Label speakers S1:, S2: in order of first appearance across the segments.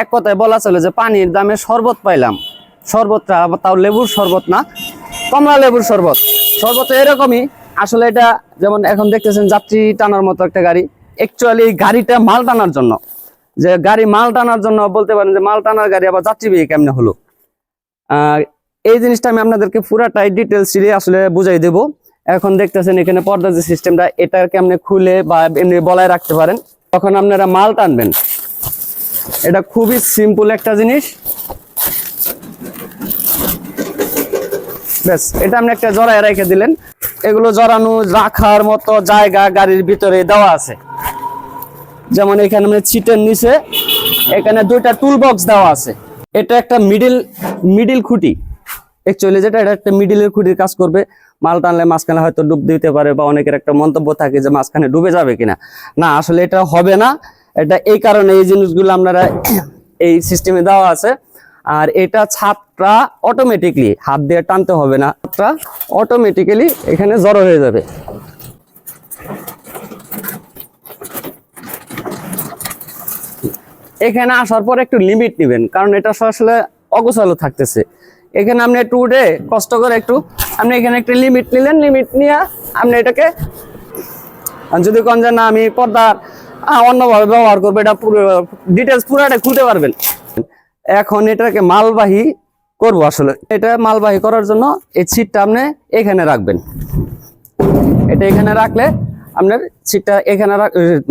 S1: এক কথায় বলা চলে যে পানির দামে শরবত পাইলাম। শরবতটা তাও লেবুর শরবত না, কমলা লেবুর শরবত। শরবত এরকমই আসলে। এটা যেমন এখন দেখতেছেন যাত্রী টানার মতো একটা গাড়ি, অ্যাকচুয়ালি গাড়িটা মাল টানার জন্য। যে গাড়ি মাল টানার জন্য বলতে পারেন যে মাল টানার গাড়ি আবার যাত্রীবাহী কেমনে হলো। এই জিনিসটা আমি আপনাদেরকে পুরাটাই ডিটেলস আসলে বুঝাই দেব। এখন দেখতেছেন এখানে পর্দা যে সিস্টেমটা, এটা কেমনে খুলে বা এমনি বলায় রাখতে পারেন তখন আপনারা মাল টানবেন। এটা খুবই সিম্পল একটা জিনিস। ব্যাস, এটা আপনি একটা জড়ায় রেখে দিলেন। এগুলো জড়ানো রাখার মতো জায়গা গাড়ির ভিতরে দেওয়া আছে। যেমন এখানে মানে সিটের নিচে এখানে দুইটা টুল বক্স দেওয়া আছে। এটা একটা মিডিল খুঁটি অ্যাকচুয়ালি, যেটা এটা একটা মিডিলের খুঁটির কাজ করবে। মাল টানলে মাঝখানে হয়তো ডুব দিতে পারে, বা অনেকের একটা মন্তব্য থাকে যে মাঝখানে ডুবে যাবে কিনা। না, আসলে এটা হবে না। এটা এই কারণে এই জিনিসগুলো আপনারা এই সিস্টেমে দেওয়া আছে। আর এটা ছাদটা অটোমেটিকলি হাত দিয়ে টানতে হবে না, ছাদটা অটোমেটিক্যালি এখানে জড়ো হয়ে যাবে। এখানে আসার পর একটু লিমিট নেবেন, কারণ এটা আসলে অগোছালো থাকতেছে। এখানে আপনি একটু উঠে কষ্ট করে একটু আপনি এখানে একটা লিমিট নিলেন। লিমিট নিয়ে আপনি এটাকে যদি কোন যে না আমি পর্দা অন্যভাবে ব্যবহার করবো, এটা পুরো ডিটেলস পুরোটা খুলতে পারবেন। এখন এটাকে মালবাহী করব। আসলে এটা মালবাহী করার জন্য এই সিটটা আপনি এখানে রাখবেন। এটা এখানে রাখলে আপনার সিটটা এখানে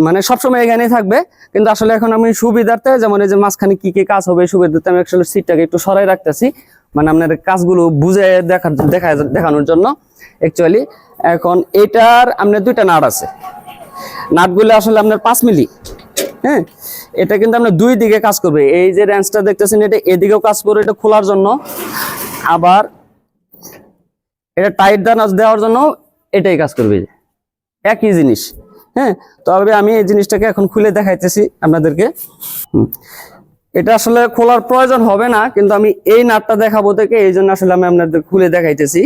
S1: মানে সবসময় এখানেই থাকবে। কিন্তু আসলে এখন আমি সুবিধার্থে, যেমন এই যে মাঝখানে কি কি কাজ হবে সুবিধার্থে আমি আসলে সিটটাকে একটু সরাই রাখতেছি, মানে আপনার কাজগুলো বুঝে দেখানোর জন্য অ্যাকচুয়ালি। এখন এটার আপনার দুইটা নাট আছে। নাটগুলো আসলে আপনার 5 মিলি। হ্যাঁ, এটা কিন্তু আপনার দুই দিকে কাজ করবে। এই যে রেঞ্জটা দেখতেছেন এটা এদিকেও কাজ করবে এটা খোলার জন্য, আবার এটা টাইট দেওয়ার জন্য এটাই কাজ করবে, একই জিনিস। হ্যাঁ, তবে আমি এই জিনিসটাকে এখন খুলে দেখাইতেছি আপনাদেরকে। এটা আসলে খোলার প্রয়োজন হবে না, কিন্তু আমি এই নাটটা দেখাবো থেকে এই জন্য আসলে আমি আপনাদের খুলে দেখাইতেছি।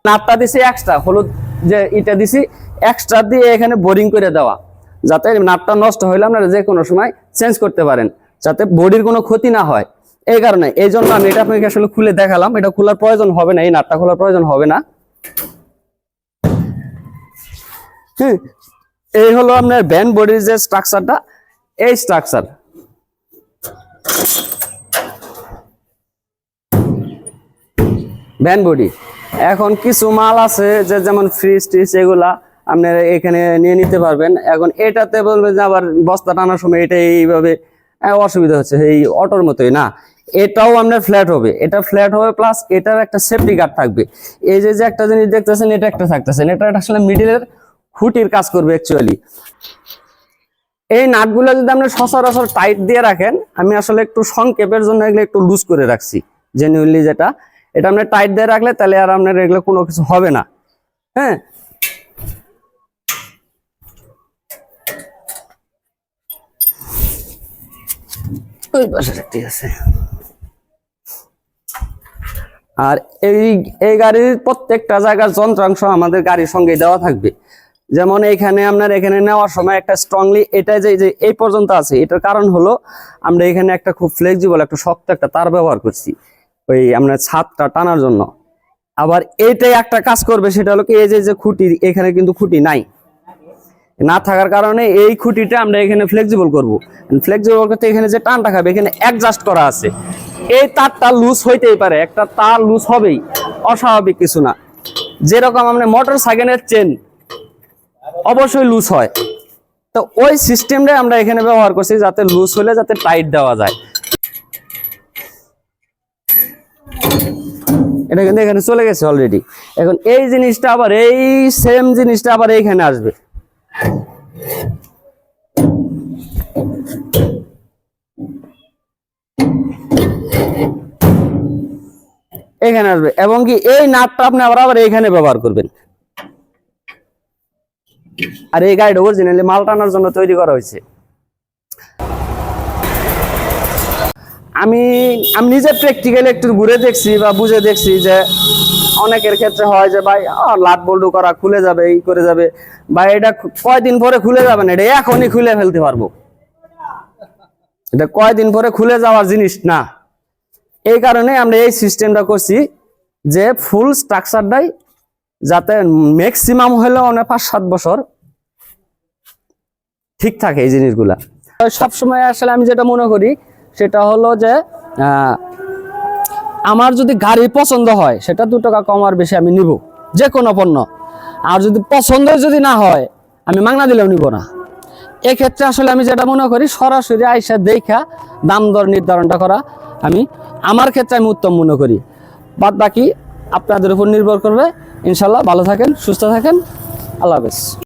S1: নাটটা দিছি এক্সট্রা, হলুদ যে ইটা দিছি এক্সট্রা দিয়ে এখানে বোরিং করে দেওয়া, যাতে নাটটা নষ্ট হইলে আপনারা যে কোনো সময় চেঞ্জ করতে পারেন, যাতে বডির কোনো ক্ষতি না হয়। এই কারণে এই জন্য আমি এটা আপনাকে আসলে খুলে দেখালাম। এটা খোলার প্রয়োজন হবে না, এই নাটটা খোলার প্রয়োজন হবে না। হ্যাঁ, এই হলো আপনার ভ্যান বডির যে স্ট্রাকচারটা, এই স্ট্রাকচার। Van body. এখন কিছু মাল আছে যে যেমন ফ্রিজ টিজ এগুলা আপনারা এখানে নিয়ে নিতে পারবেন। এখন এটাতে বলবেন যে আবার বস্তা টানার সময় এটা এইভাবে অসুবিধা হচ্ছে, এই অটোর মতোই না, এটাও আপনার ফ্ল্যাট হবে। এটা ফ্ল্যাট হবে প্লাস এটার একটা সেফটি গার্ড থাকবে। এই যে একটা জিনিস দেখতেছেন এটা একটা থাকতেছেন, এটা আসলে মিডিলের খুঁটির কাজ করবে অ্যাকচুয়ালি। এই নাটগুলো যদি আপনি সচরাচর টাইট দিয়ে রাখেন, আমি আসলে একটু সংক্ষেপের জন্য এগুলো একটু লুজ করে রাখছি জেনুইনলি। যেটা এটা আপনি টাইট দিয়ে রাখলে তাহলে আর আপনার এগুলো কোনো কিছু হবে না। হ্যাঁ, ওই পাশে ঠিক আছে। আর এই গাড়ির প্রত্যেকটা জায়গার যন্ত্রাংশ আমাদের গাড়ির সঙ্গে দেওয়া থাকবে। যেমন এখানে আপনার এখানে নেওয়ার সময় একটা স্ট্রংলি এটা যে এই পর্যন্ত আছে, এটার কারণ হলো আমরা এখানে একটা খুব ফ্লেক্সিবল একটা শক্ত একটা তার ব্যবহার করছি ওই আমরা ছাদটা টানার জন্য। আবার এইটাই একটা কাজ করবে, সেটা হলো কি এই যে খুঁটি, এখানে কিন্তু খুঁটি নাই, না থাকার কারণে এই খুঁটিটা আমরা এখানে ফ্লেক্সিবল করব। ফ্লেক্সিবল করতে এখানে যে টানটা খাবে এখানে অ্যাডজাস্ট করা আছে। এই তারটা লুজ হইতেই পারে, একটা তার লুজ হবেই, অস্বাভাবিক কিছু না। যেরকম আমরা মোটর সাইকেলের চেন অবশ্যই লুজ হয়, তো ওই সিস্টেমটাই আমরা এখানে ব্যবহার করছি যাতে লুজ হলে যাতে টাইট দেওয়া যায়। এটা কিন্তু এখানে চলে গেছে অলরেডি। এখন এই জিনিসটা আবার এই সেম জিনিসটা আবার এইখানে আসবে। এখানে আসবে এবং কি এই নাটটা আপনি আবার এইখানে ব্যবহার করবেন। আর এই গাড়িটা অরিজিনালি মাল টানার জন্য তৈরি করা হয়েছে। আমি নিজে প্র্যাকটিক্যালি একটু ঘুরে দেখছি বা বুঝে দেখছি যে অনেকের ক্ষেত্রে হয় যে ভাই লাট বল্টু করা খুলে যাবে, এই করে যাবে, বা এটা কয়দিন পরে খুলে যাবে না, এটা এখনই খুলে ফেলতে পারবো। এটা কয়দিন পরে খুলে যাওয়ার জিনিস না। এই কারণে আমরা এই সিস্টেমটা করছি যে ফুল স্ট্রাকচারটাই যাতে ম্যাক্সিমাম হলেও 5-7 বছর ঠিক থাকে এই জিনিসগুলা। সবসময় আসলে আমি যেটা মনে করি সেটা হলো যে আমার যদি গাড়ি পছন্দ হয় সেটা 2 টাকা কম আর বেশি আমি নিব যে কোনো পণ্য, আর যদি পছন্দ যদি না হয় আমি মাগনা দিলেও নিব না। এক্ষেত্রে আসলে আমি যেটা মনে করি সরাসরি আইসা দেখা দাম দর নির্ধারণটা করা আমার ক্ষেত্রে আমি উত্তম মনে করি। বাদ বাকি আপনাদের উপর নির্ভর করবে। ইনশাল্লাহ ভালো থাকেন, সুস্থ থাকেন, আল্লাহ হাফেজ।